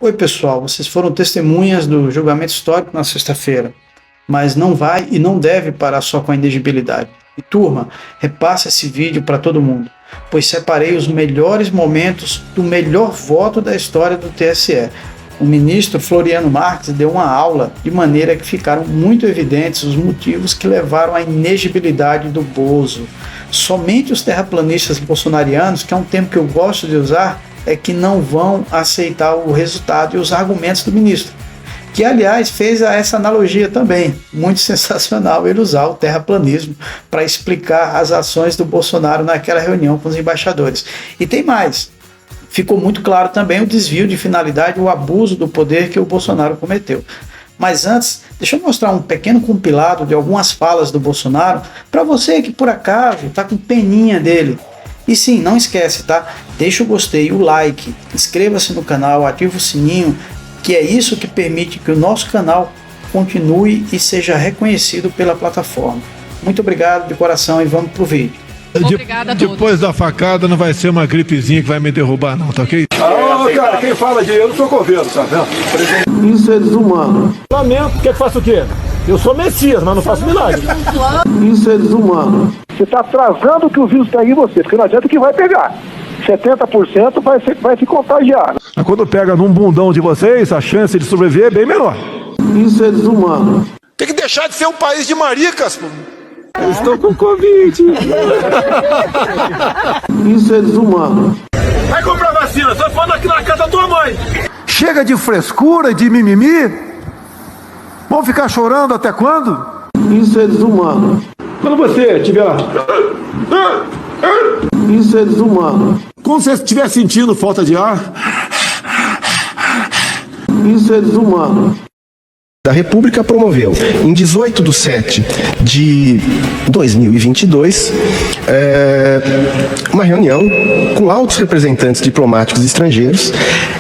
Oi pessoal, vocês foram testemunhas do julgamento histórico na sexta-feira, mas não vai e não deve parar só com a inegibilidade. E turma, repassa esse vídeo para todo mundo, pois separei os melhores momentos do melhor voto da história do TSE. O ministro Floriano Marques deu uma aula de maneira que ficaram muito evidentes os motivos que levaram à inegibilidade do Bozo. Somente os terraplanistas bolsonarianos, que é um termo que eu gosto de usar, é que não vão aceitar o resultado e os argumentos do ministro, que aliás fez essa analogia também, muito sensacional ele usar o terraplanismo para explicar as ações do Bolsonaro naquela reunião com os embaixadores. E tem mais, ficou muito claro também o desvio de finalidade, o abuso do poder que o Bolsonaro cometeu. Mas antes, deixa eu mostrar um pequeno compilado de algumas falas do Bolsonaro para você que por acaso está com peninha dele. E sim, não esquece, tá? Deixa o gostei, o like, inscreva-se no canal, ativa o sininho, que é isso que permite que o nosso canal continue e seja reconhecido pela plataforma. Muito obrigado de coração e vamos pro vídeo. Obrigada a todos. Depois da facada não vai ser uma gripezinha que vai me derrubar não, tá ok? Cara, quem fala de eu não sou governo, tá vendo? Isso é desumano. Lamento, quer que faça o quê? Eu sou Messias, mas não faço milagre. Isso é desumano. Você está atrasando que o vírus está em você, porque não adianta que vai pegar. 70% vai se contagiar. Mas quando pega num bundão de vocês, a chance de sobreviver é bem menor. Isso é desumano. Tem que deixar de ser um país de maricas, pô. Eu estou com Covid. Isso é desumano. Vai comprar vacina, só falando aqui na casa da tua mãe. Chega de frescura e de mimimi. Vão ficar chorando até quando? Isso é desumano. Quando você estiver lá. Isso é desumano. Quando você estiver sentindo falta de ar. Isso é desumano. Da República promoveu, em 18/7/2022, uma reunião com altos representantes diplomáticos estrangeiros.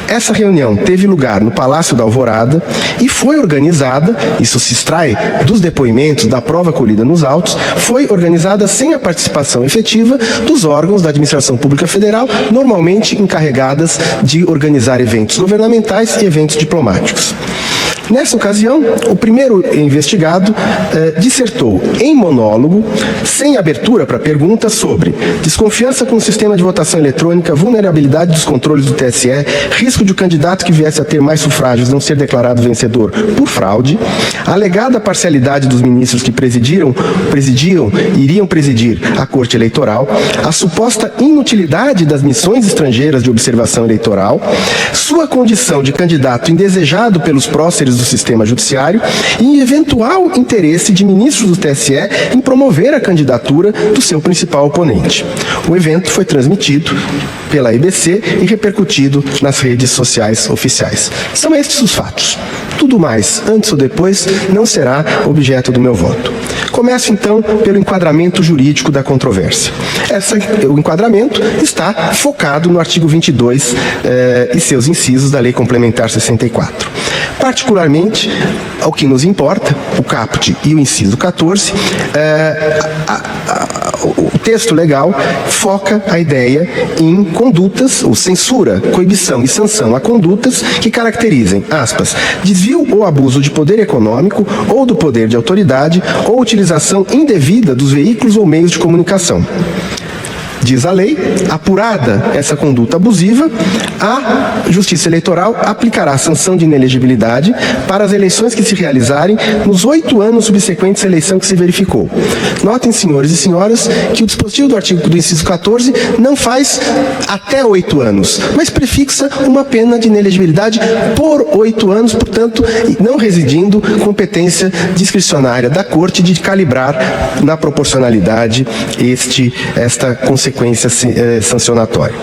Essa reunião teve lugar no Palácio da Alvorada e foi organizada, isso se extrai dos depoimentos da prova colhida nos autos, foi organizada sem a participação efetiva dos órgãos da Administração Pública Federal, normalmente encarregadas de organizar eventos governamentais e eventos diplomáticos. Nessa ocasião, o primeiro investigado dissertou em monólogo, sem abertura para perguntas, sobre desconfiança com o sistema de votação eletrônica, vulnerabilidade dos controles do TSE, risco de o candidato que viesse a ter mais sufrágios não ser declarado vencedor por fraude, alegada parcialidade dos ministros que iriam presidir a Corte Eleitoral, a suposta inutilidade das missões estrangeiras de observação eleitoral, sua condição de candidato indesejado pelos próceres do sistema judiciário e eventual interesse de ministros do TSE em promover a candidatura do seu principal oponente. O evento foi transmitido pela EBC e repercutido nas redes sociais oficiais. São estes os fatos. Tudo mais, antes ou depois, não será objeto do meu voto. Começo, então, pelo enquadramento jurídico da controvérsia. O enquadramento está focado no artigo 22 e seus incisos da Lei Complementar 64. Particularmente, ao que nos importa, o caput e o inciso 14, o texto legal foca a ideia em condutas, ou censura, coibição e sanção a condutas que caracterizem, aspas, desvio ou abuso de poder econômico ou do poder de autoridade ou utilização indevida dos veículos ou meios de comunicação. Diz a lei, apurada essa conduta abusiva, a Justiça Eleitoral aplicará a sanção de inelegibilidade para as eleições que se realizarem nos 8 anos subsequentes à eleição que se verificou. Notem, senhores e senhoras, que o dispositivo do artigo do inciso 14 não faz até 8 anos, mas prefixa uma pena de inelegibilidade por 8 anos, portanto, não residindo competência discricionária da Corte de calibrar na proporcionalidade esta consequência sancionatória.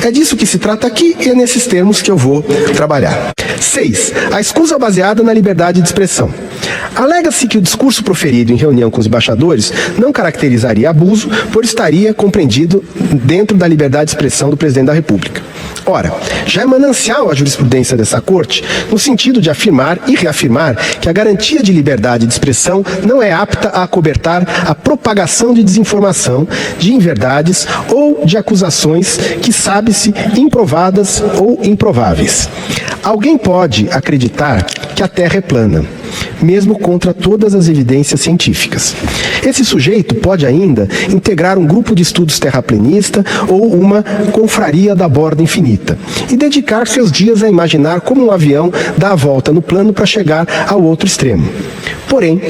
É disso que se trata aqui e é nesses termos que eu vou trabalhar. 6. A escusa baseada na liberdade de expressão. Alega-se que o discurso proferido em reunião com os embaixadores não caracterizaria abuso, pois estaria compreendido dentro da liberdade de expressão do presidente da República. Ora, já é manancial a jurisprudência dessa Corte, no sentido de afirmar e reafirmar que a garantia de liberdade de expressão não é apta a acobertar a propagação de desinformação, de inverdades ou de acusações que sabe-se improvadas ou improváveis. Alguém pode acreditar que a Terra é plana, mesmo contra todas as evidências científicas. Esse sujeito pode ainda integrar um grupo de estudos terraplenista ou uma confraria da borda infinita e dedicar seus dias a imaginar como um avião dá a volta no plano para chegar ao outro extremo. Porém,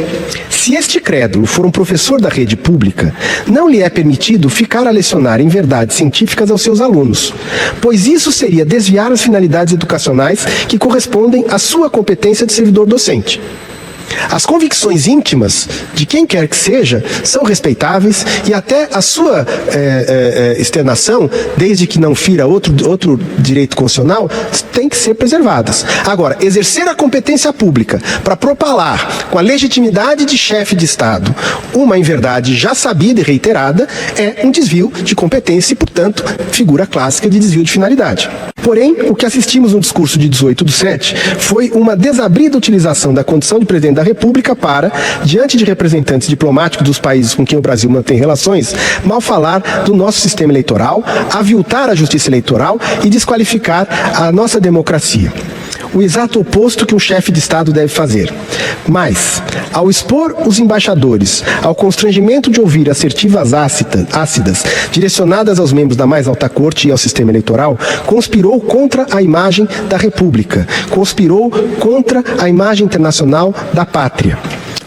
se este crédulo for um professor da rede pública, não lhe é permitido ficar a lecionar em verdades científicas aos seus alunos, pois isso seria desviar as finalidades educacionais que correspondem à sua competência de servidor docente. As convicções íntimas de quem quer que seja são respeitáveis e até a sua externação, desde que não fira outro direito constitucional, tem que ser preservadas. Agora, exercer a competência pública para propalar com a legitimidade de chefe de Estado uma inverdade já sabida e reiterada é um desvio de competência e, portanto, figura clássica de desvio de finalidade. Porém, o que assistimos no discurso de 18/7 foi uma desabrida utilização da condição de presidente da República para, diante de representantes diplomáticos dos países com quem o Brasil mantém relações, mal falar do nosso sistema eleitoral, aviltar a justiça eleitoral e desqualificar a nossa democracia. O exato oposto que um chefe de Estado deve fazer. Mas, ao expor os embaixadores ao constrangimento de ouvir assertivas ácidas direcionadas aos membros da mais alta corte e ao sistema eleitoral, conspirou contra a imagem da República, conspirou contra a imagem internacional da pátria.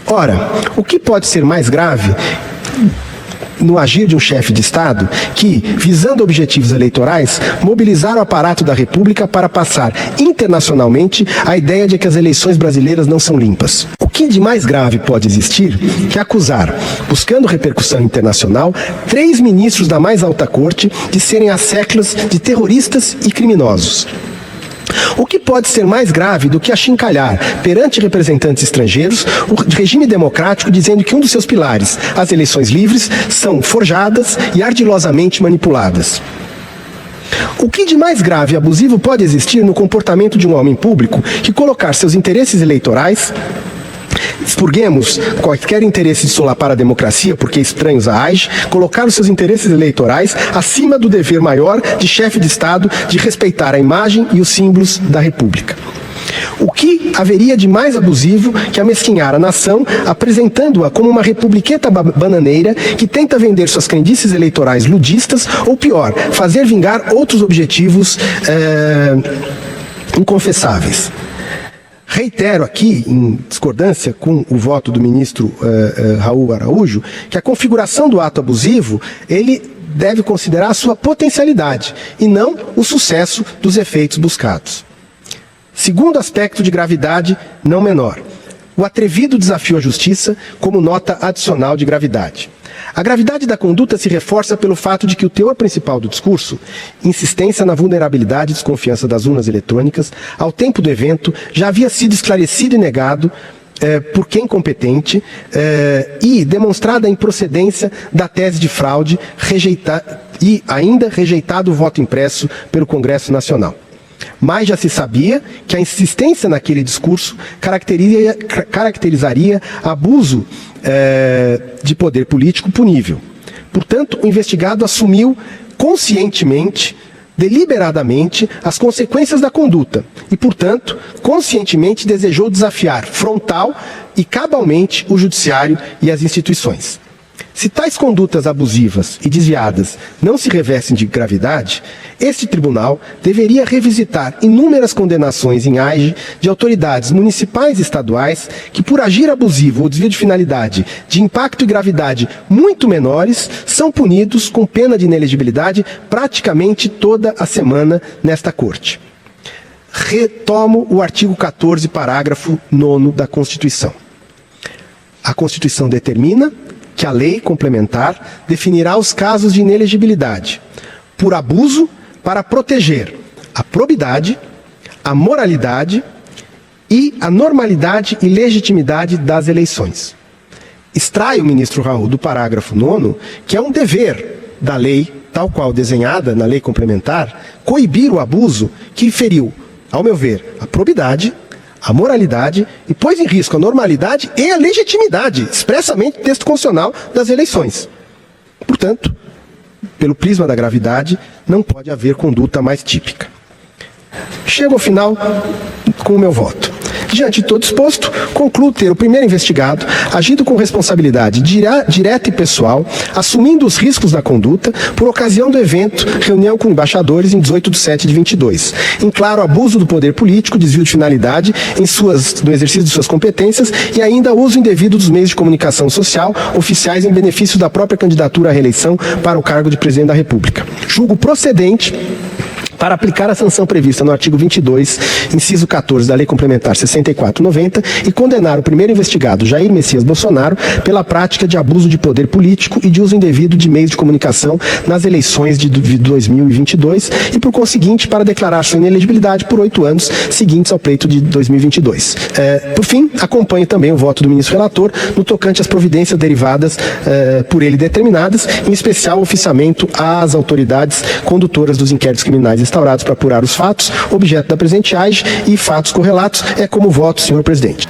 Ora, o que pode ser mais grave no agir de um chefe de Estado que, visando objetivos eleitorais, mobilizaram o aparato da República para passar internacionalmente a ideia de que as eleições brasileiras não são limpas? O que de mais grave pode existir que acusar, buscando repercussão internacional, 3 ministros da mais alta corte de serem às seclas de terroristas e criminosos? O que pode ser mais grave do que achincalhar perante representantes estrangeiros o regime democrático dizendo que um dos seus pilares, as eleições livres, são forjadas e ardilosamente manipuladas? O que de mais grave e abusivo pode existir no comportamento de um homem público que colocar seus interesses eleitorais, expurguemos qualquer interesse de solapar a democracia, porque estranhos a age, colocar os seus interesses eleitorais acima do dever maior de chefe de Estado de respeitar a imagem e os símbolos da República? O que haveria de mais abusivo que amesquinhar a nação, apresentando-a como uma republiqueta bananeira que tenta vender suas crendices eleitorais ludistas, ou pior, fazer vingar outros objetivos inconfessáveis? Reitero aqui, em discordância com o voto do ministro Raul Araújo, que a configuração do ato abusivo, ele deve considerar a sua potencialidade e não o sucesso dos efeitos buscados. Segundo aspecto de gravidade não menor, o atrevido desafio à justiça como nota adicional de gravidade. A gravidade da conduta se reforça pelo fato de que o teor principal do discurso, insistência na vulnerabilidade e desconfiança das urnas eletrônicas, ao tempo do evento, já havia sido esclarecido e negado por quem competente e demonstrada a improcedência da tese de fraude e ainda rejeitado o voto impresso pelo Congresso Nacional. Mas já se sabia que a insistência naquele discurso caracterizaria abuso de poder político punível. Portanto, o investigado assumiu conscientemente, deliberadamente, as consequências da conduta e, portanto, conscientemente desejou desafiar frontal e cabalmente o judiciário e as instituições. Se tais condutas abusivas e desviadas não se revestem de gravidade, este tribunal deveria revisitar inúmeras condenações em AIGE de autoridades municipais e estaduais que, por agir abusivo ou desvio de finalidade de impacto e gravidade muito menores, são punidos com pena de inelegibilidade praticamente toda a semana nesta Corte. Retomo o artigo 14, parágrafo 9º da Constituição. A Constituição determina que a lei complementar definirá os casos de inelegibilidade por abuso para proteger a probidade, a moralidade e a normalidade e legitimidade das eleições. Extrai o ministro Raul do parágrafo 9º que é um dever da lei, tal qual desenhada na lei complementar, coibir o abuso que feriu, ao meu ver, a probidade, a moralidade e pôs em risco a normalidade e a legitimidade, expressamente texto constitucional das eleições. Portanto, pelo prisma da gravidade, não pode haver conduta mais típica. Chego ao final com o meu voto. Diante de todo exposto, concluo ter o primeiro investigado agido com responsabilidade direta e pessoal, assumindo os riscos da conduta por ocasião do evento reunião com embaixadores em 18/7/22. Em claro abuso do poder político, desvio de finalidade no exercício de suas competências e ainda uso indevido dos meios de comunicação social oficiais em benefício da própria candidatura à reeleição para o cargo de presidente da República. Julgo procedente para aplicar a sanção prevista no artigo 22, inciso 14 da Lei Complementar 64/90 e condenar o primeiro investigado, Jair Messias Bolsonaro, pela prática de abuso de poder político e de uso indevido de meios de comunicação nas eleições de 2022 e, por conseguinte, para declarar sua inelegibilidade por 8 anos seguintes ao pleito de 2022. Por fim, acompanho também o voto do ministro relator no tocante às providências derivadas por ele determinadas, em especial o oficiamento às autoridades condutoras dos inquéritos criminais instaurados para apurar os fatos, objeto da presente AGE e fatos correlatos, como voto, senhor presidente.